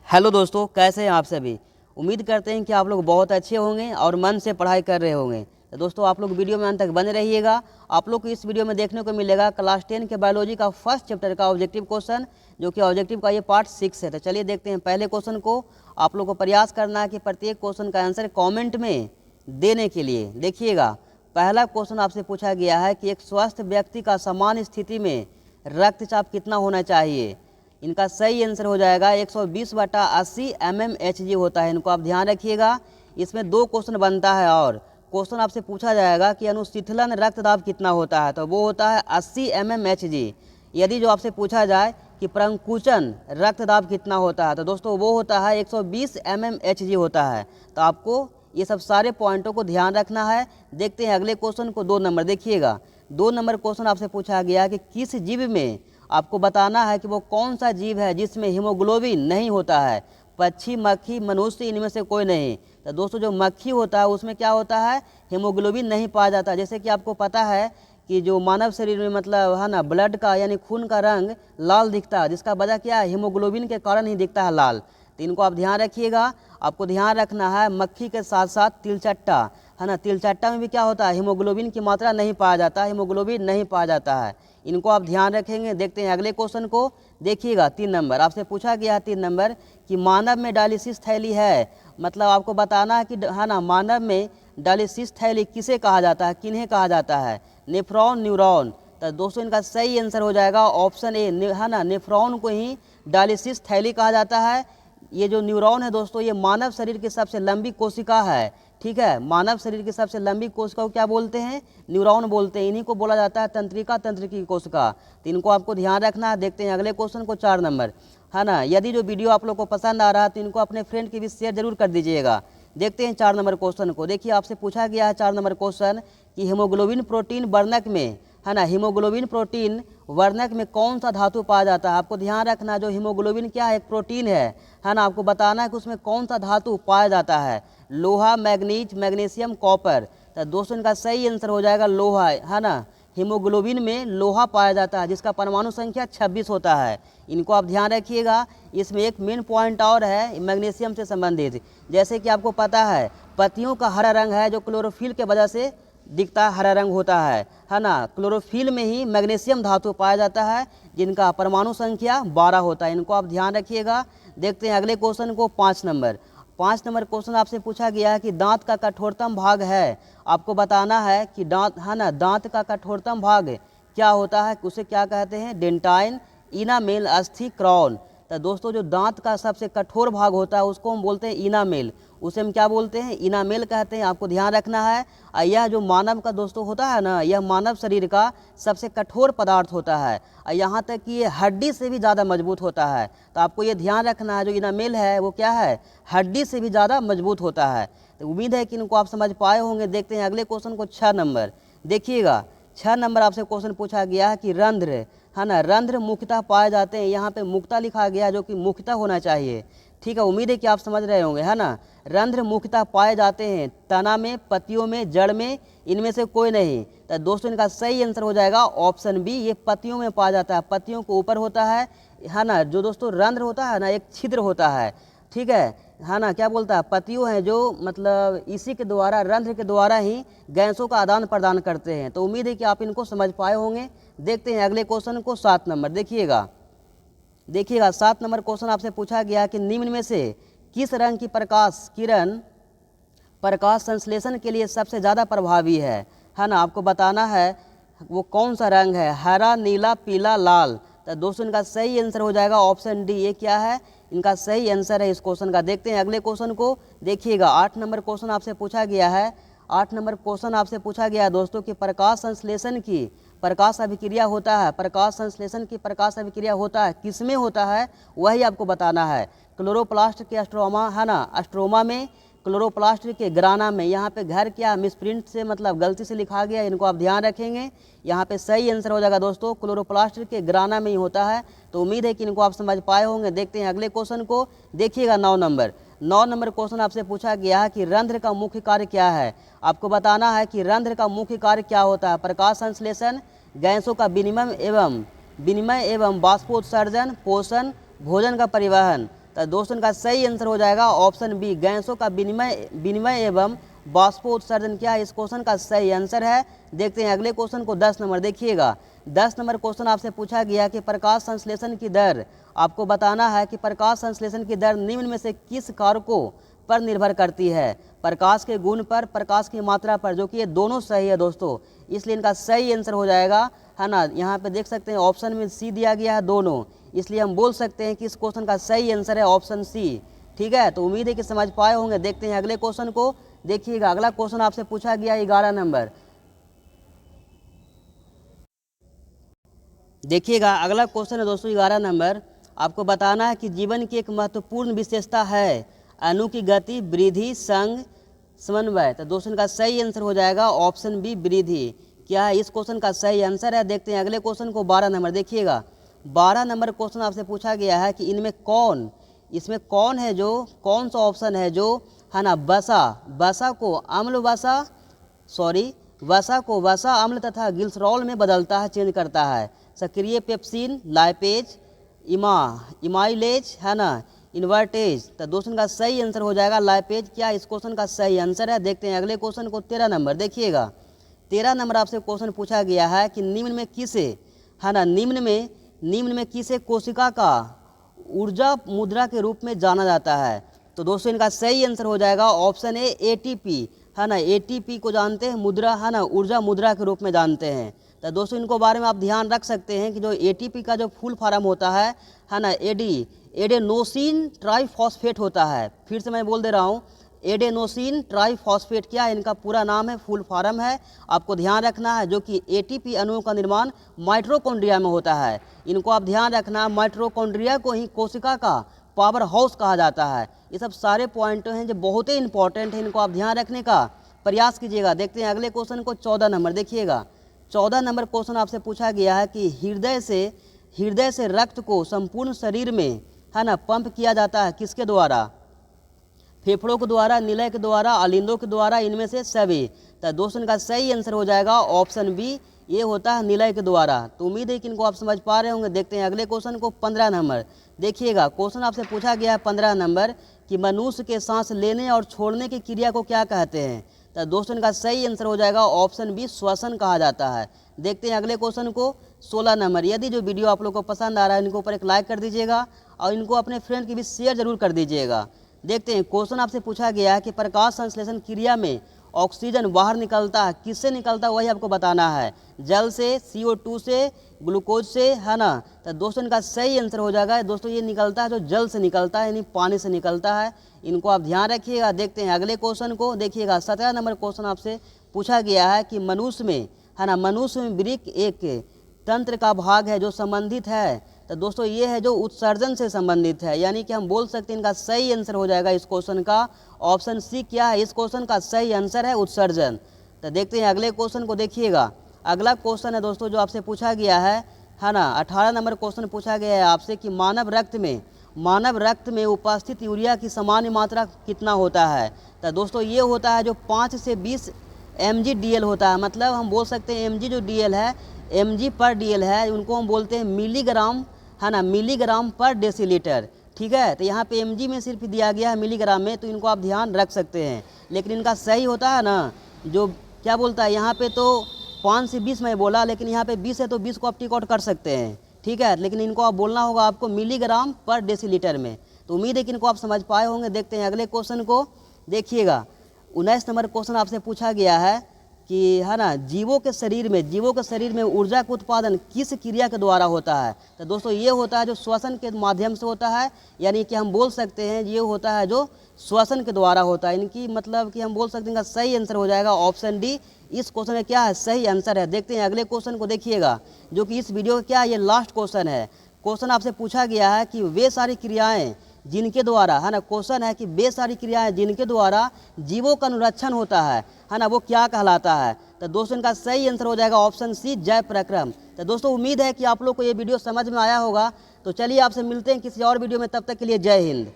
Hello दोस्तों, कैसे हैं आप सभी। उम्मीद करते हैं कि आप लोग बहुत अच्छे होंगे और मन से पढ़ाई कर रहे होंगे। तो दोस्तों आप लोग वीडियो में अंत तक बने रहिएगा। आप लोग को इस वीडियो में देखने को मिलेगा क्लास 10 के बायोलॉजी का फर्स्ट चैप्टर का ऑब्जेक्टिव क्वेश्चन, जो कि ऑब्जेक्टिव का ये पार्ट 6 है। तो चलिए देखते हैं पहले क्वेश्चन को। आप लोग को प्रयास करना है कि प्रत्येक क्वेश्चन का आंसर कॉमेंट में देने के लिए। देखिएगा, पहला क्वेश्चन आपसे पूछा गया है कि एक स्वस्थ व्यक्ति का सामान्य स्थिति में रक्तचाप कितना होना चाहिए। इनका सही आंसर हो जाएगा 120/80 mmHg होता है। इनको आप ध्यान रखिएगा। इसमें दो क्वेश्चन बनता है और क्वेश्चन आपसे पूछा जाएगा कि अनुशीतलन रक्तदाब कितना होता है, तो वो होता है 80 mmHg। यदि जो आपसे पूछा जाए कि प्रंकुचन रक्तदाब कितना होता है, तो दोस्तों वो होता है 120 mmHg होता है। तो आपको ये सब सारे पॉइंटों को ध्यान रखना है। देखते हैं अगले क्वेश्चन को। 2 नंबर देखिएगा। 2 नंबर क्वेश्चन आपसे पूछा गया कि किस जीव में आपको बताना है कि वो कौन सा जीव है जिसमें हीमोग्लोबिन नहीं होता है। पक्षी, मक्खी, मनुष्य, इनमें से कोई नहीं। तो दोस्तों जो मक्खी होता है उसमें क्या होता है, हीमोग्लोबिन नहीं पाया जाता। जैसे कि आपको पता है कि जो मानव शरीर में मतलब है ना, ब्लड का यानी खून का रंग लाल दिखता है, जिसका वजह क्या है, हीमोग्लोबिन के कारण ही दिखता है लाल। तो इनको आप ध्यान रखिएगा। आपको ध्यान रखना है मक्खी के साथ साथ तिलचट्टा है ना, तिलचट्टा में भी क्या होता है, हीमोग्लोबिन की मात्रा नहीं पाया जाता, हीमोग्लोबिन नहीं पाया जाता है। इनको आप ध्यान रखेंगे। देखते हैं अगले क्वेश्चन को। देखिएगा 3 नंबर आपसे पूछा गया है 3 नंबर कि मानव में डायलिसिस थैली है। मतलब आपको बताना है कि है ना, मानव में डायलिसिस थैली किसे कहा जाता है, किन्हें कहा जाता है, नेफ्रॉन, न्यूरॉन। तो दोस्तों इनका सही आंसर हो जाएगा ऑप्शन ए है ना, नेफ्रॉन को ही डायलिसिस थैली कहा जाता है। ये जो न्यूरॉन है दोस्तों, ये मानव शरीर की सबसे लंबी कोशिका है। ठीक है, मानव शरीर की सबसे लंबी कोशिका को क्या बोलते हैं, न्यूरॉन बोलते हैं। इन्हीं को बोला जाता है तंत्रिका तंत्र की कोशिका। तो इनको आपको ध्यान रखना है। देखते हैं अगले क्वेश्चन को। 4 नंबर है ना। यदि जो वीडियो आप लोग को पसंद आ रहा है तो इनको अपने फ्रेंड के भी शेयर जरूर कर दीजिएगा। देखते हैं 4 नंबर क्वेश्चन को। देखिए आपसे पूछा गया है 4 नंबर क्वेश्चन कि हीमोग्लोबिन प्रोटीन वर्णक में है ना, हीमोग्लोबिन प्रोटीन वर्णक में कौन सा धातु पाया जाता है। आपको ध्यान रखना, जो हीमोग्लोबिन क्या है, एक प्रोटीन है ना। आपको बताना है कि उसमें कौन सा धातु पाया जाता है, लोहा, मैग्नीज, मैग्नीशियम, कॉपर। तो दोस्तों इनका सही आंसर हो जाएगा लोहा है ना। हीमोग्लोबिन में लोहा पाया जाता है जिसका परमाणु संख्या 26 होता है। इनको आप ध्यान रखिएगा। इसमें एक मेन पॉइंट और है मैग्नीशियम से संबंधित। जैसे कि आपको पता है पत्तियों का हरा रंग है जो क्लोरोफिल के वजह से दिखता हरा रंग होता है ना। क्लोरोफिल में ही मैग्नीशियम धातु पाया जाता है जिनका परमाणु संख्या 12 होता है। इनको आप ध्यान रखिएगा। देखते हैं अगले क्वेश्चन को। 5 नंबर क्वेश्चन आपसे पूछा गया है कि दांत का कठोरतम भाग है। आपको बताना है कि दांत है ना, दांत का कठोरतम भाग क्या होता है, उसे क्या कहते हैं, डेंटाइन, इनामेल, अस्थि, क्राउन। तो दोस्तों जो दांत का सबसे कठोर भाग होता है उसको हम बोलते हैं इनामेल। उसे हम क्या बोलते हैं, इनामेल कहते हैं। आपको ध्यान रखना है। यह जो मानव का दोस्तों होता है ना, यह मानव शरीर का सबसे कठोर पदार्थ होता है। यहाँ तक कि ये हड्डी से भी ज़्यादा मजबूत होता है। तो आपको ये ध्यान रखना है, जो इनामेल है वो क्या है, हड्डी से भी ज़्यादा मजबूत होता है। तो उम्मीद है कि इनको आप समझ पाए होंगे। देखते हैं अगले क्वेश्चन को। 6 नंबर देखिएगा। 6 नंबर आपसे क्वेश्चन पूछा गया है कि रंध्र है ना, रंध्र मुख्यतः पाए जाते हैं। यहाँ पे मुख्यतः लिखा गया जो कि मुख्यतः होना चाहिए। ठीक है, उम्मीद है कि आप समझ रहे होंगे है ना। रंध्र मुख्यतः पाए जाते हैं तना में, पत्तियों में, जड़ में, इनमें से कोई नहीं। तो दोस्तों इनका सही आंसर हो जाएगा ऑप्शन बी, ये पत्तियों में पाया जाता है। पत्तियों के ऊपर होता है ना। जो दोस्तों रंध्र होता है ना, एक छिद्र होता है। ठीक है ना, क्या बोलता है, पत्तियों हैं जो मतलब इसी के द्वारा, रंध्र के द्वारा ही गैसों का आदान प्रदान करते हैं। तो उम्मीद है कि आप इनको समझ पाए होंगे। देखते हैं अगले क्वेश्चन को। 7 नंबर देखिएगा। 7 नंबर क्वेश्चन आपसे पूछा गया कि निम्न में से किस रंग की प्रकाश किरण प्रकाश संश्लेषण के लिए सबसे ज़्यादा प्रभावी है ना। आपको बताना है वो कौन सा रंग है, हरा, नीला, पीला, लाल। तो दोस्तों इनका सही आंसर हो जाएगा ऑप्शन डी। ये क्या है, इनका सही आंसर है इस क्वेश्चन का। देखते हैं अगले क्वेश्चन को। देखिएगा 8 नंबर क्वेश्चन आपसे पूछा गया है। 8 नंबर क्वेश्चन आपसे पूछा गया है दोस्तों कि प्रकाश संश्लेषण की प्रकाश अभिक्रिया होता है, प्रकाश संश्लेषण की प्रकाश अभिक्रिया होता है किसमें होता है, वही आपको बताना है। क्लोरोप्लास्ट के स्ट्रोमा है ना, स्ट्रोमा में, क्लोरोप्लास्ट के ग्राना में। यहाँ पे घर क्या मिसप्रिंट से मतलब गलती से लिखा गया, इनको आप ध्यान रखेंगे। यहाँ पे सही आंसर हो जाएगा दोस्तों क्लोरोप्लास्ट के ग्राना में ही होता है। तो उम्मीद है कि इनको आप समझ पाए होंगे। देखते हैं अगले क्वेश्चन को। देखिएगा 9 नंबर क्वेश्चन आपसे पूछा गया है कि रंध्र का मुख्य कार्य क्या है। आपको बताना है कि रंध्र का मुख्य कार्य क्या होता है, प्रकाश संश्लेषण, गैसों का विनिमय एवं बाष्पोत्सर्जन, पोषण, भोजन का परिवहन। तो दोस्तों इनका सही आंसर हो जाएगा ऑप्शन बी, गैसों का विनिमय एवं बाष्पोत्सर्जन। क्या है इस क्वेश्चन का सही आंसर है। देखते हैं अगले क्वेश्चन को। 10 नंबर देखिएगा। 10 नंबर क्वेश्चन आपसे पूछा गया कि प्रकाश संश्लेषण की दर, आपको बताना है कि प्रकाश संश्लेषण की दर निम्न में से किस कारकों पर निर्भर करती है। प्रकाश के गुण पर, प्रकाश की मात्रा पर, जो कि ये दोनों सही है दोस्तों, इसलिए इनका सही आंसर हो जाएगा, है ना। यहाँ पे देख सकते हैं ऑप्शन में सी दिया गया है दोनों, इसलिए हम बोल सकते हैं कि इस क्वेश्चन का सही आंसर है ऑप्शन सी। ठीक है, तो उम्मीद है कि समझ पाए होंगे। देखते हैं अगले क्वेश्चन को। देखिएगा अगला क्वेश्चन आपसे पूछा गया 11 नंबर। देखिएगा अगला क्वेश्चन है दोस्तों 11 नंबर। आपको बताना है कि जीवन की एक महत्वपूर्ण विशेषता है अणु की गति, वृद्धि, संग, समन्वय। तो दोस्तों इनका सही आंसर हो जाएगा ऑप्शन बी, वृद्धि। क्या है इस क्वेश्चन का सही आंसर है। देखते हैं अगले क्वेश्चन को। 12 नंबर देखिएगा। 12 नंबर क्वेश्चन आपसे पूछा गया है कि इसमें कौन है जो, कौन सा ऑप्शन है जो, है ना, वसा को वसा अम्ल तथा ग्लिसरॉल में बदलता है, चेंज करता है। सक्रिय पेप्सिन, लाइपेज, इमाइलेज, है ना, इन्वर्टेज। तो दोस्तों का सही आंसर हो जाएगा लाइपेज। क्या इस क्वेश्चन का सही आंसर है। देखते हैं अगले क्वेश्चन को। 13 नंबर देखिएगा। 13 नंबर आपसे क्वेश्चन पूछा गया है कि निम्न में किसे, है ना, निम्न में किसे कोशिका का ऊर्जा मुद्रा के रूप में जाना जाता है। तो दोस्तों इनका सही आंसर हो जाएगा ऑप्शन ए, एटीपी, है ना। एटीपी को जानते हैं मुद्रा, है ना, ऊर्जा मुद्रा के रूप में जानते हैं। तो दोस्तों इनको बारे में आप ध्यान रख सकते हैं कि जो एटीपी का जो फुल फॉर्म होता है ना, एडेनोसिन ट्राइफॉस्फेट होता है। फिर से मैं बोल दे रहा हूँ, एडेनोसिन ट्राइफॉस्फेट। क्या है इनका पूरा नाम है, फुल फॉर्म है, आपको ध्यान रखना है। जो कि एटीपी अणुओं का निर्माण माइटोकॉन्ड्रिया में होता है। इनको आप ध्यान रखना, माइटोकॉन्ड्रिया को ही कोशिका का पावर हाउस कहा जाता है। ये सब सारे पॉइंट हैं जो बहुत ही इंपॉर्टेंट है, इनको आप ध्यान रखने का प्रयास कीजिएगा। देखते हैं अगले क्वेश्चन को। 14 नंबर देखिएगा। 14 नंबर क्वेश्चन आपसे पूछा गया है कि हृदय से रक्त को संपूर्ण शरीर में, है ना, पंप किया जाता है किसके द्वारा। फेफड़ों के द्वारा, निलय के द्वारा, अलिंदों के द्वारा, इनमें से सभी। तो दोस्तों इनका सही आंसर हो जाएगा ऑप्शन बी, ये होता है निलय के द्वारा। तो उम्मीद है कि इनको आप समझ पा रहे होंगे। देखते हैं अगले क्वेश्चन को। 15 नंबर देखिएगा। क्वेश्चन आपसे पूछा गया है 15 नंबर कि मनुष्य के सांस लेने और छोड़ने की क्रिया को क्या कहते हैं। तो दोस्तों इनका सही आंसर हो जाएगा ऑप्शन बी, श्वसन कहा जाता है। देखते हैं अगले क्वेश्चन को। 16 नंबर। यदि जो वीडियो आप लोग को पसंद आ रहा है इनको ऊपर एक लाइक कर दीजिएगा और इनको अपने फ्रेंड की भी शेयर जरूर कर दीजिएगा। देखते हैं क्वेश्चन आपसे पूछा गया है कि प्रकाश संश्लेषण क्रिया में ऑक्सीजन बाहर निकलता है, किससे निकलता है वही आपको बताना है। जल से, CO2 से, ग्लूकोज से, है ना। तो दोस्तों इनका सही आंसर हो जाएगा दोस्तों, ये निकलता है जो जल से निकलता है, यानी पानी से निकलता है। इनको आप ध्यान रखिएगा। देखते हैं अगले क्वेश्चन को। देखिएगा 17 नंबर क्वेश्चन आपसे पूछा गया है कि मनुष्य में, है ना, मनुष्य में वृक्क एक तंत्र का भाग है जो संबंधित है। तो दोस्तों ये है जो उत्सर्जन से संबंधित है, यानी कि हम बोल सकते हैं इनका सही आंसर हो जाएगा इस क्वेश्चन का ऑप्शन सी। क्या है इस क्वेश्चन का सही आंसर है उत्सर्जन। तो देखते हैं अगले क्वेश्चन को। देखिएगा अगला क्वेश्चन है दोस्तों जो आपसे पूछा गया है ना, 18 नंबर क्वेश्चन पूछा गया है आपसे कि मानव रक्त में उपस्थित यूरिया की सामान्य मात्रा कितना होता है। तो दोस्तों ये होता है जो 5 से 20 mg/dl होता है। मतलब हम बोल सकते हैं mg जो dl है, mg/dl है, उनको हम बोलते हैं मिलीग्राम, है ना, मिलीग्राम पर डेसीलीटर। ठीक है, तो यहाँ पे mg में सिर्फ दिया गया है मिलीग्राम में, तो इनको आप ध्यान रख सकते हैं। लेकिन इनका सही होता है ना, जो क्या बोलता है यहाँ पे तो 5 से 20 मैं बोला, लेकिन यहाँ पे 20 है तो 20 को आप टिक आउट कर सकते हैं। ठीक है, लेकिन इनको आप बोलना होगा आपको मिलीग्राम पर डेसीलीटर में। तो उम्मीद है कि इनको आप समझ पाए होंगे। देखते हैं अगले क्वेश्चन को। देखिएगा 19 नंबर क्वेश्चन आपसे पूछा गया है कि, है ना, जीवों के शरीर में ऊर्जा का उत्पादन किस क्रिया के द्वारा होता है। तो दोस्तों ये होता है जो श्वसन के माध्यम से होता है, यानी कि हम बोल सकते हैं ये होता है जो श्वसन के द्वारा होता है। इनकी मतलब कि हम बोल सकते हैं सही आंसर हो जाएगा ऑप्शन डी। इस क्वेश्चन में क्या है सही आंसर है। देखते हैं अगले क्वेश्चन को। देखिएगा जो कि इस वीडियो का क्या है, ये लास्ट क्वेश्चन है। क्वेश्चन आपसे पूछा गया है कि वे सारी क्रियाएं जिनके द्वारा, है ना, क्वेश्चन है कि वे सारी क्रियाएं जिनके द्वारा जीवों का अनुरक्षण होता है ना, वो क्या कहलाता है। तो दोस्तों इनका सही आंसर हो जाएगा ऑप्शन सी, जय प्रक्रम। तो दोस्तों उम्मीद है कि आप लोग को ये वीडियो समझ में आया होगा। तो चलिए आपसे मिलते हैं किसी और वीडियो में, तब तक के लिए जय हिंद।